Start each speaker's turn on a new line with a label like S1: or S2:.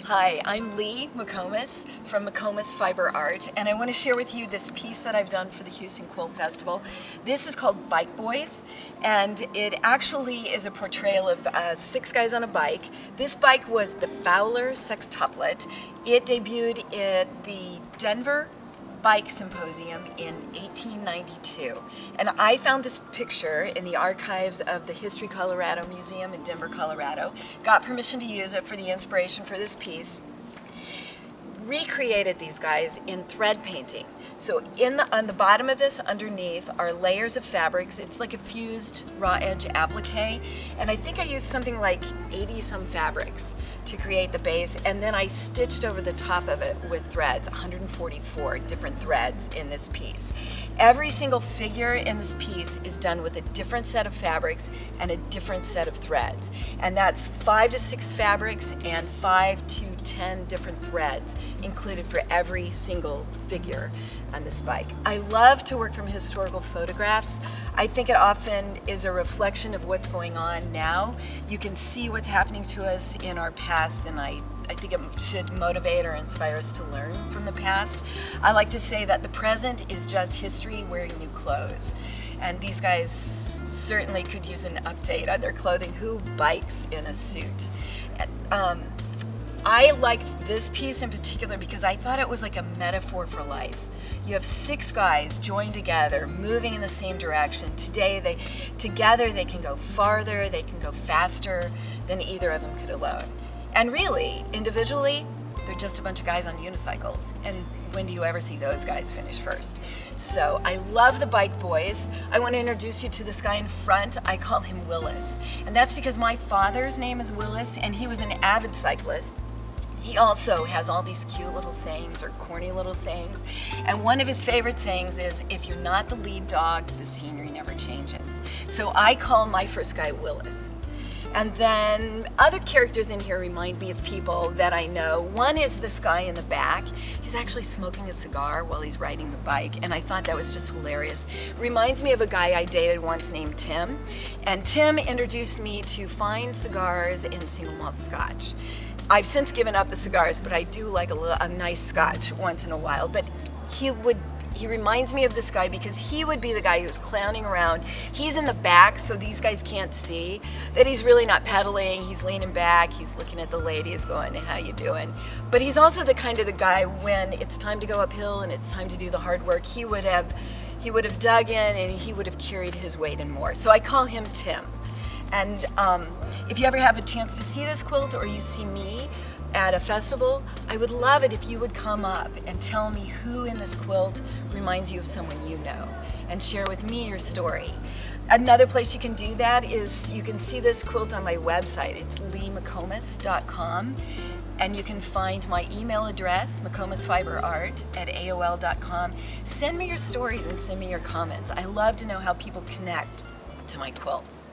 S1: Hi, I'm Lee McComas from McComas Fiber Art, and I want to share with you this piece that I've done for the Houston Quilt Festival. This is called Bike Boys, and it actually is a portrayal of 6 guys on a bike. This bike was the Fowler Sextuplet. It debuted at the Denver Bike Symposium in 1892, and I found this picture in the archives of the History Colorado Museum in Denver, Colorado, got permission to use it for the inspiration for this piece, recreated these guys in thread painting. So on the bottom of this, underneath, are layers of fabrics. It's like a fused raw edge applique, and I think I used something like 80-some fabrics to create the base, and then I stitched over the top of it with threads, 144 different threads in this piece. Every single figure in this piece is done with a different set of fabrics and a different set of threads, and that's 5 to 6 fabrics and 5 to 10 different threads included for every single figure on this bike. I love to work from historical photographs. I think it often is a reflection of what's going on now. You can see what's happening to us in our past, and I think it should motivate or inspire us to learn from the past. I like to say that the present is just history wearing new clothes, and these guys certainly could use an update on their clothing. Who bikes in a suit? I liked this piece in particular because I thought it was like a metaphor for life. You have 6 guys joined together, moving in the same direction. Together they can go farther, they can go faster than either of them could alone. And really, individually, they're just a bunch of guys on unicycles. And when do you ever see those guys finish first? So I love the Bike Boys. I want to introduce you to this guy in front. I call him Willis. And that's because my father's name is Willis, and he was an avid cyclist. He also has all these cute little sayings, or corny little sayings, and one of his favorite sayings is, if you're not the lead dog, the scenery never changes. So I call my first guy Willis. And then other characters in here remind me of people that I know. One is this guy in the back. He's actually smoking a cigar while he's riding the bike, and I thought that was just hilarious. Reminds me of a guy I dated once named Tim, and Tim introduced me to fine cigars and single malt scotch. I've since given up the cigars, but I do like a nice scotch once in a while. But he reminds me of this guy because he would be the guy who's clowning around. He's in the back, so these guys can't see that he's really not pedaling. He's leaning back, he's looking at the ladies going, how you doing? But he's also the kind of the guy when it's time to go uphill and it's time to do the hard work, he would have dug in and he would have carried his weight and more. So I call him Tim. And if you ever have a chance to see this quilt, or you see me at a festival, I would love it if you would come up and tell me who in this quilt reminds you of someone you know, and share with me your story. Another place you can do that is you can see this quilt on my website. It's leemccomas.com, and you can find my email address, mccomasfiberart@aol.com. Send me your stories and send me your comments. I love to know how people connect to my quilts.